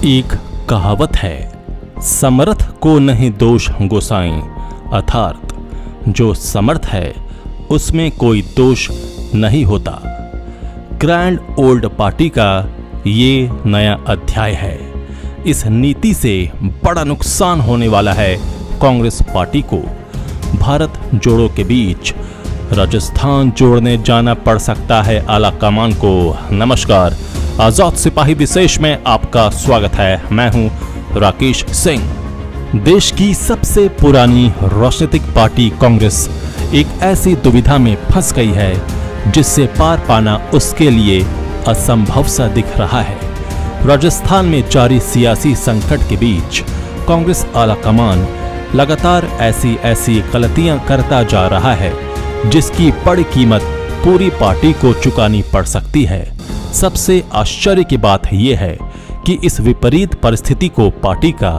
एक कहावत है, समर्थ को नहीं दोष गोसाईं, अर्थात जो समर्थ है उसमें कोई दोष नहीं होता। ग्रैंड ओल्ड पार्टी का ये नया अध्याय है। इस नीति से बड़ा नुकसान होने वाला है कांग्रेस पार्टी को। भारत जोड़ो के बीच राजस्थान जोड़ने जाना पड़ सकता है आलाकमान को। नमस्कार, आजाद सिपाही विशेष में आपका स्वागत है। मैं हूं राकेश सिंह। देश की सबसे पुरानी राजनीतिक पार्टी कांग्रेस एक ऐसी दुविधा में फंस गई है जिससे पार पाना उसके लिए असंभव सा दिख रहा है। राजस्थान में जारी सियासी संकट के बीच कांग्रेस आलाकमान लगातार ऐसी गलतियां करता जा रहा है जिसकी बड़ी कीमत पूरी पार्टी को चुकानी पड़ सकती है। सबसे आश्चर्य की बात यह है कि इस विपरीत परिस्थिति को पार्टी का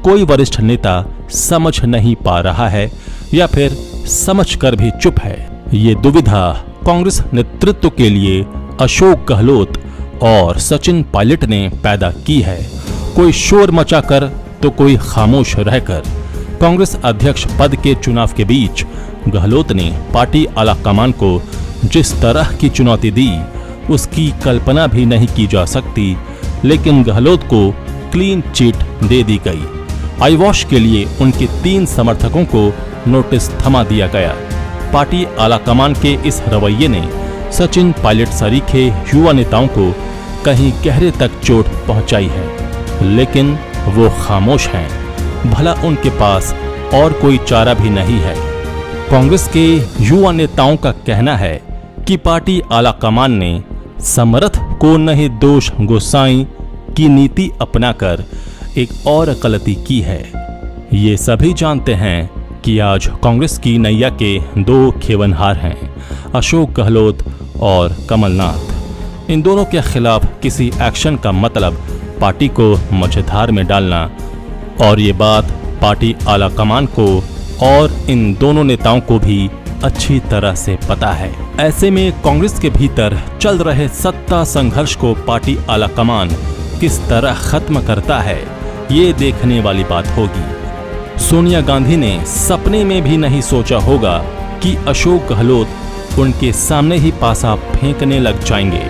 कोई वरिष्ठ नेता समझ नहीं पा रहा है या फिर समझकर भी चुप है। ये दुविधा कांग्रेस नेतृत्व के लिए अशोक गहलोत और सचिन पायलट ने पैदा की है। कोई शोर मचाकर तो कोई खामोश रहकर। कांग्रेस अध्यक्ष पद के चुनाव के बीच गहलोत ने पार्टी आलाकमान को जिस तरह की चुनौती दी उसकी कल्पना भी नहीं की जा सकती, लेकिन गहलोत को क्लीन चिट दे दी गई। आई वॉश के लिए उनके 3 समर्थकों को नोटिस थमा दिया गया। पार्टी आलाकमान के इस रवैये ने सचिन पायलट सरीखे युवा नेताओं को कहीं गहरे तक चोट पहुंचाई है, लेकिन वो खामोश हैं। भला उनके पास और कोई चारा भी नहीं है। कांग्रेस के युवा नेताओं का कहना है कि पार्टी आलाकमान ने समर्थ को नहीं दोष गोसाईं की नीति अपनाकर एक और गलती की है। ये सभी जानते हैं कि आज कांग्रेस की नैया के 2 खेवनहार हैं, अशोक गहलोत और कमलनाथ। इन दोनों के खिलाफ किसी एक्शन का मतलब पार्टी को मझधार में डालना, और ये बात पार्टी आलाकमान को और इन दोनों नेताओं को भी अच्छी तरह से पता है। ऐसे में कांग्रेस के भीतर चल रहे सत्ता संघर्ष को पार्टी आलाकमान किस तरह खत्म करता है, ये देखने वाली बात होगी। सोनिया गांधी ने सपने में भी नहीं सोचा होगा कि अशोक गहलोत उनके सामने ही पासा फेंकने लग जाएंगे,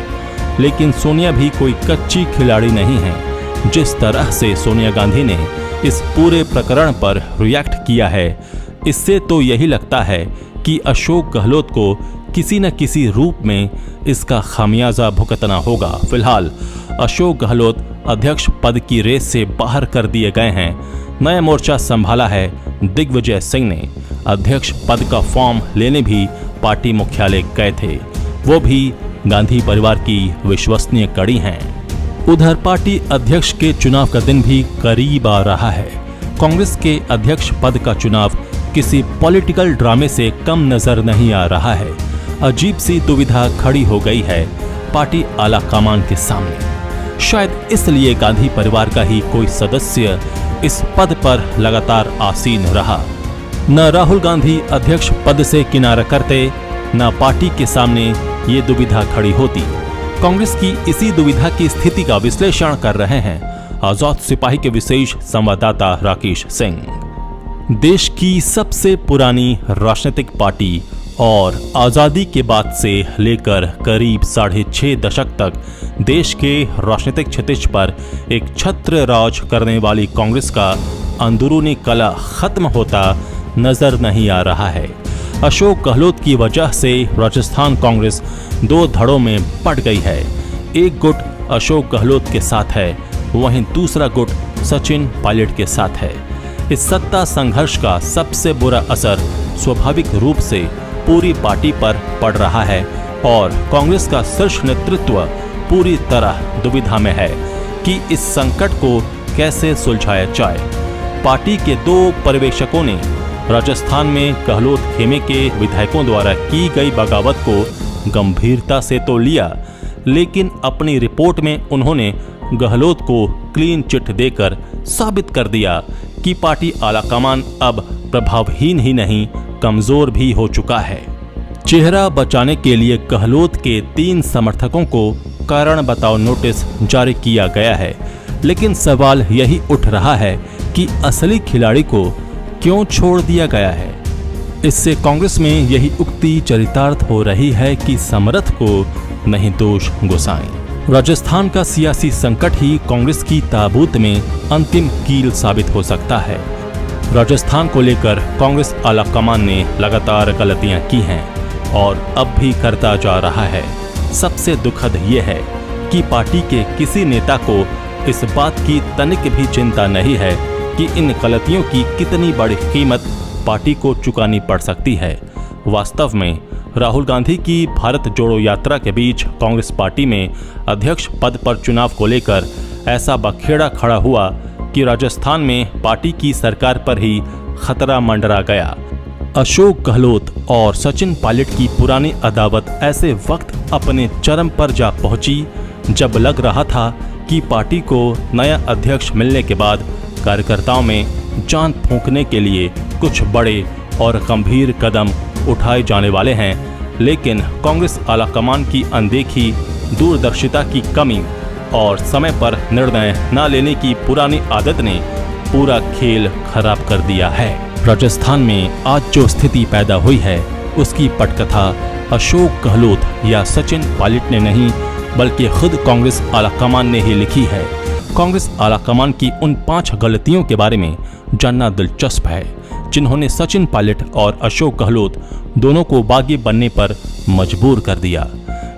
लेकिन सोनिया भी कोई कच्ची खिलाड़ी नहीं है। जिस तरह से सोनिया गांधी ने इस पूरे प्रकरण पर रिएक्ट किया है, इससे तो यही लगता है कि अशोक गहलोत को किसी न किसी रूप में इसका खामियाजा भुगतना होगा। फिलहाल अशोक गहलोत अध्यक्ष पद की रेस से बाहर कर दिए गए हैं। नया मोर्चा संभाला है दिग्विजय सिंह ने। अध्यक्ष पद का फॉर्म लेने भी पार्टी मुख्यालय गए थे। वो भी गांधी परिवार की विश्वसनीय कड़ी हैं। उधर पार्टी अध्यक्ष के चुनाव का दिन भी करीब आ रहा है। कांग्रेस के अध्यक्ष पद का चुनाव किसी पॉलिटिकल ड्रामे से कम नजर नहीं आ रहा है। अजीब सी दुविधा खड़ी हो गई है पार्टी आलाकमान के सामने। शायद इसलिए गांधी परिवार का ही कोई सदस्य इस पद पर लगातार आसीन रहा। न राहुल गांधी अध्यक्ष पद से किनारा करते, न पार्टी के सामने ये दुविधा खड़ी होती। कांग्रेस की इसी दुविधा की स्थिति का विश्लेषण कर रहे हैं आजाद सिपाही के विशेष संवाददाता राकेश सिंह। देश की सबसे पुरानी राजनीतिक पार्टी और आज़ादी के बाद से लेकर करीब 6.5 दशक तक देश के राजनीतिक क्षितिज पर एक छत्र राज करने वाली कांग्रेस का अंदरूनी कला खत्म होता नजर नहीं आ रहा है। अशोक गहलोत की वजह से राजस्थान कांग्रेस 2 धड़ों में बंट गई है। एक गुट अशोक गहलोत के साथ है, वहीं दूसरा गुट सचिन पायलट के साथ है। इस सत्ता संघर्ष का सबसे बुरा असर स्वाभाविक रूप से पूरी पार्टी पर पड़ रहा है और कांग्रेस का शीर्ष नेतृत्व पूरी तरह दुविधा में है कि इस संकट को कैसे सुलझाया जाए। पार्टी के 2 पर्यवेक्षकों ने राजस्थान में गहलोत खेमे के विधायकों द्वारा की गई बगावत को गंभीरता से तो लिया, लेकिन अपनी रिपोर्ट में उन्होंने गहलोत को क्लीन चिट देकर साबित कर दिया कि पार्टी आलाकमान अब प्रभावहीन ही नहीं, कमजोर भी हो चुका है। चेहरा बचाने के लिए गहलोत के 3 समर्थकों को कारण बताओ नोटिस जारी किया गया है। लेकिन सवाल यही उठ रहा है कि असली खिलाड़ी को क्यों छोड़ दिया गया है। इससे कांग्रेस में यही उक्ति चरितार्थ हो रही है कि समर्थ को नहीं दोष गोसाई। राजस्थान का सियासी संकट ही कांग्रेस की ताबूत में अंतिम कील साबित हो सकता है। राजस्थान को लेकर कांग्रेस आलाकमान ने लगातार गलतियां की हैं और अब भी करता जा रहा है। सबसे दुखद ये है कि पार्टी के किसी नेता को इस बात की तनिक भी चिंता नहीं है कि इन गलतियों की कितनी बड़ी कीमत पार्टी को चुकानी पड़ सकती है। वास्तव में राहुल गांधी की भारत जोड़ो यात्रा के बीच कांग्रेस पार्टी में अध्यक्ष पद पर चुनाव को लेकर ऐसा बखेड़ा खड़ा हुआ कि राजस्थान में पार्टी की सरकार पर ही खतरा मंडरा गया। अशोक गहलोत और सचिन पायलट की पुरानी अदावत ऐसे वक्त अपने चरम पर जा पहुंची जब लग रहा था कि पार्टी को नया अध्यक्ष मिलने के बाद कार्यकर्ताओं में जान फूंकने के लिए कुछ बड़े और गंभीर कदम उठाए जाने वाले हैं। लेकिन कांग्रेस आलाकमान की अनदेखी, दूरदर्शिता की कमी और समय पर निर्णय न लेने की पुरानी आदत ने पूरा खेल खराब कर दिया है। राजस्थान में आज जो स्थिति पैदा हुई है उसकी पटकथा अशोक गहलोत या सचिन पायलट ने नहीं बल्कि खुद कांग्रेस आलाकमान ने ही लिखी है। कांग्रेस आलाकमान की उन 5 गलतियों के बारे में जानना दिलचस्प है जिन्होंने सचिन पायलट और अशोक गहलोत दोनों को बागी बनने पर मजबूर कर दिया।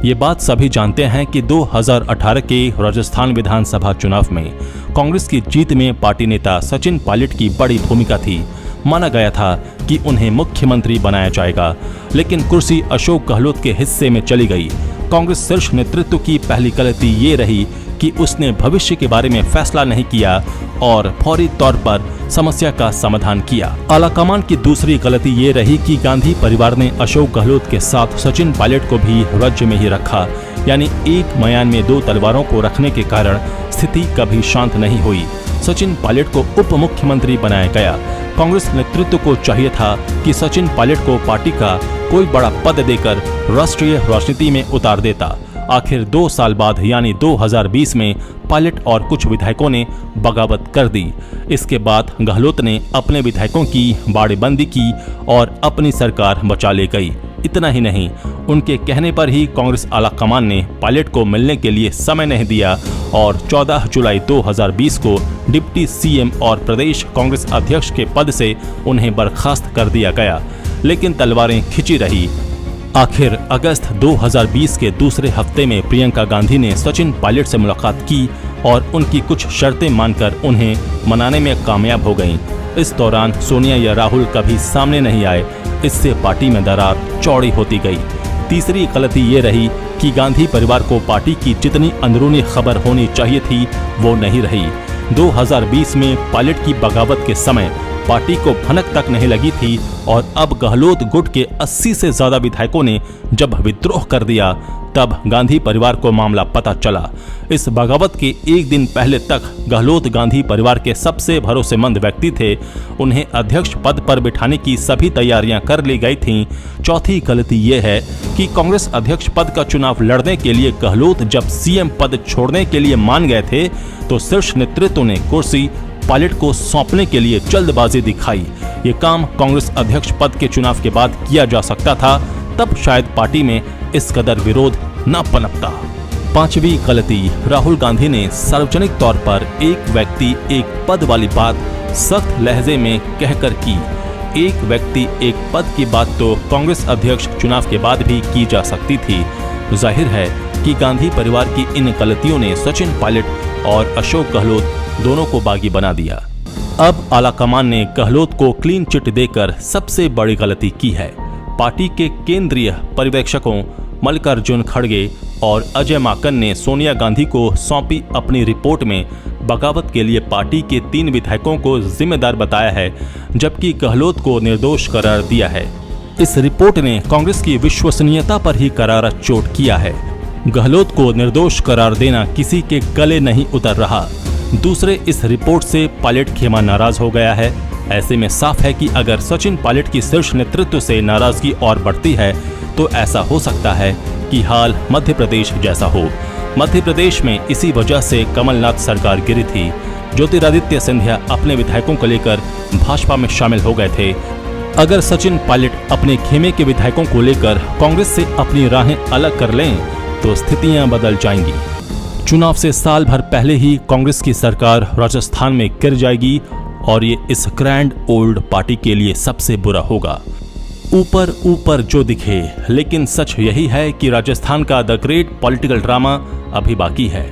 ये बात सभी जानते हैं कि 2018 के राजस्थान विधानसभा चुनाव में कांग्रेस की जीत में पार्टी नेता सचिन पायलट की बड़ी भूमिका थी। माना गया था कि उन्हें मुख्यमंत्री बनाया जाएगा, लेकिन कुर्सी अशोक गहलोत के हिस्से में चली गई। कांग्रेस शीर्ष नेतृत्व की पहली गलती ये रही कि उसने भविष्य के बारे में फैसला नहीं किया और फौरी तौर पर समस्या का समाधान किया। आलाकमान की दूसरी गलती ये रही कि गांधी परिवार ने अशोक गहलोत के साथ सचिन पायलट को भी राज्य में ही रखा, यानी एक म्यान में 2 तलवारों को रखने के कारण स्थिति कभी शांत नहीं हुई। सचिन पायलट को उप मुख्यमंत्री बनाया गया। कांग्रेस नेतृत्व को चाहिए था कि सचिन पायलट को पार्टी का कोई बड़ा पद देकर राष्ट्रीय राजनीति में उतार देता। आखिर 2 साल बाद यानी 2020 में पायलट और कुछ विधायकों ने बगावत कर दी। इसके बाद गहलोत ने अपने विधायकों की बाड़ेबंदी की और अपनी सरकार बचा ले गई। इतना ही नहीं, उनके कहने पर ही कांग्रेस आलाकमान ने पायलट को मिलने के लिए समय नहीं दिया और 14 जुलाई 2020 को डिप्टी सीएम और प्रदेश कांग्रेस अध्यक्ष के पद से उन्हें बर्खास्त कर दिया गया। लेकिन तलवारें खिंची रही। आखिर अगस्त 2020 के दूसरे हफ्ते में प्रियंका गांधी ने सचिन पायलट से मुलाकात की और उनकी कुछ शर्तें मानकर उन्हें मनाने में कामयाब हो गईं। इस दौरान सोनिया या राहुल कभी सामने नहीं आए। इससे पार्टी में दरार चौड़ी होती गई। तीसरी गलती ये रही कि गांधी परिवार को पार्टी की जितनी अंदरूनी खबर होनी चाहिए थी वो नहीं रही। 2020 में पायलट की बगावत के समय पार्टी को भनक तक नहीं लगी थी और अब गहलोत गुट के 80 से ज्यादा विधायकों ने जब विद्रोह कर दिया तब गांधी परिवार को मामला पता चला। इस बगावत के एक दिन पहले तक गहलोत गांधी परिवार के सबसे भरोसेमंद व्यक्ति थे। उन्हें अध्यक्ष पद पर बिठाने की सभी तैयारियां कर ली गई थीं। चौथी गलती ये है कि कांग्रेस अध्यक्ष पद का चुनाव लड़ने के लिए गहलोत जब सीएम पद छोड़ने के लिए मान गए थे तो शीर्ष नेतृत्व ने कुर्सी पायलट को सौंपने के लिए जल्दबाजी दिखाई। ये काम कांग्रेस अध्यक्ष पद के चुनाव के बाद किया जा सकता था, तब शायद पार्टी में इस कदर विरोध न पनपता। पांचवी गलती, राहुल गांधी ने सार्वजनिक तौर पर एक व्यक्ति एक पद वाली बात सख्त लहजे में कहकर की। एक व्यक्ति एक पद की बात तो कांग्रेस अध्यक्ष चुनाव के बाद भी की जा सकती थी। जाहिर है कि गांधी परिवार की इन गलतियों ने सचिन पायलट और अशोक गहलोत दोनों को बागी बना दिया। अब आलाकमान ने गहलोत को क्लीन चिट देकर सबसे बड़ी गलती की है। पार्टी के केंद्रीय पर्यवेक्षकों मल्लिकार्जुन खड़गे और अजय माकन ने सोनिया गांधी को सौंपी अपनी रिपोर्ट में बगावत के लिए पार्टी के 3 विधायकों को जिम्मेदार बताया है, जबकि गहलोत को निर्दोष करार दिया है। इस रिपोर्ट ने कांग्रेस की विश्वसनीयता पर ही करारा चोट किया है। गहलोत को निर्दोष करार देना किसी के गले नहीं उतर रहा। दूसरे, इस रिपोर्ट से पायलट खेमा नाराज हो गया है। ऐसे में साफ है कि अगर सचिन पायलट की शीर्ष नेतृत्व से नाराजगी और बढ़ती है तो ऐसा हो सकता है कि हाल मध्य प्रदेश जैसा हो। मध्य प्रदेश में इसी वजह से कमलनाथ सरकार गिरी थी। ज्योतिरादित्य सिंधिया अपने विधायकों को लेकर भाजपा में शामिल हो गए थे। अगर सचिन पायलट अपने खेमे के विधायकों को लेकर कांग्रेस से अपनी राहें अलग कर लें तो स्थितियां बदल जाएंगी। चुनाव से साल भर पहले ही कांग्रेस की सरकार राजस्थान में गिर जाएगी और ये इस ग्रैंड ओल्ड पार्टी के लिए सबसे बुरा होगा। ऊपर ऊपर जो दिखे, लेकिन सच यही है कि राजस्थान का द ग्रेट पॉलिटिकल ड्रामा अभी बाकी है।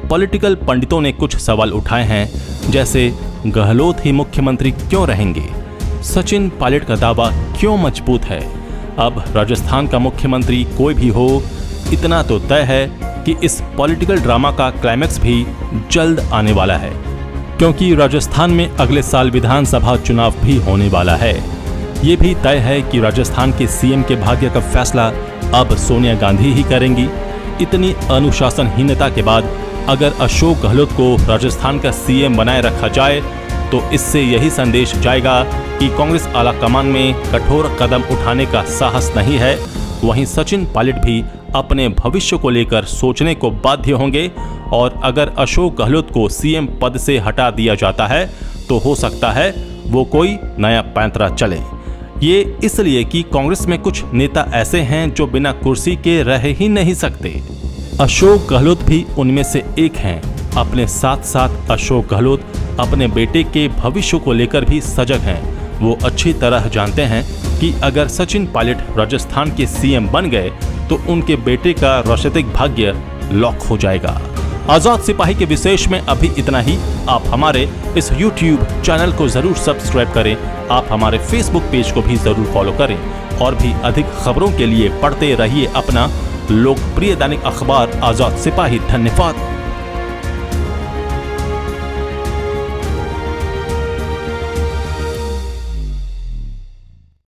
पॉलिटिकल पंडितों ने कुछ सवाल उठाए हैं, जैसे गहलोत ही मुख्यमंत्री क्यों रहेंगे, सचिन पायलट का दावा क्यों मजबूत है। अब राजस्थान का मुख्यमंत्री कोई भी हो, इतना तो तय है कि इस पॉलिटिकल ड्रामा का क्लाइमैक्स भी जल्द आने वाला है, क्योंकि राजस्थान में अगले साल विधानसभा चुनाव भी होने वाला है। ये भी तय है कि राजस्थान के सीएम के भाग्य का फैसला अब सोनिया गांधी ही करेंगी। इतनी अनुशासनहीनता के बाद अगर अशोक गहलोत को राजस्थान का सीएम बनाए रखा जाए तो इससे यही संदेश जाएगा कि कांग्रेस आला कमान में कठोर कदम उठाने का साहस नहीं है। वहीं सचिन पायलट भी अपने भविष्य को लेकर सोचने को बाध्य होंगे और अगर अशोक गहलोत को सीएम पद से हटा दिया जाता है तो हो सकता है वो कोई नया पैंतरा चले। ये इसलिए कि कांग्रेस में कुछ नेता ऐसे हैं जो बिना कुर्सी के रह ही नहीं सकते। अशोक गहलोत भी उनमें से एक हैं। अपने साथ साथ अशोक गहलोत अपने बेटे के भविष्य को लेकर भी सजग हैं। वो अच्छी तरह जानते हैं कि अगर सचिन पायलट राजस्थान के सीएम बन गए तो उनके बेटे का राजनीतिक भाग्य लॉक हो जाएगा। आजाद सिपाही के विशेष में अभी इतना ही। आप हमारे इस YouTube चैनल को जरूर सब्सक्राइब करें। आप हमारे Facebook पेज को भी जरूर फॉलो करें और भी अधिक खबरों के लिए पढ़ते रहिए अपना लोकप्रिय दैनिक अखबार आजाद सिपाही। धन्यवाद।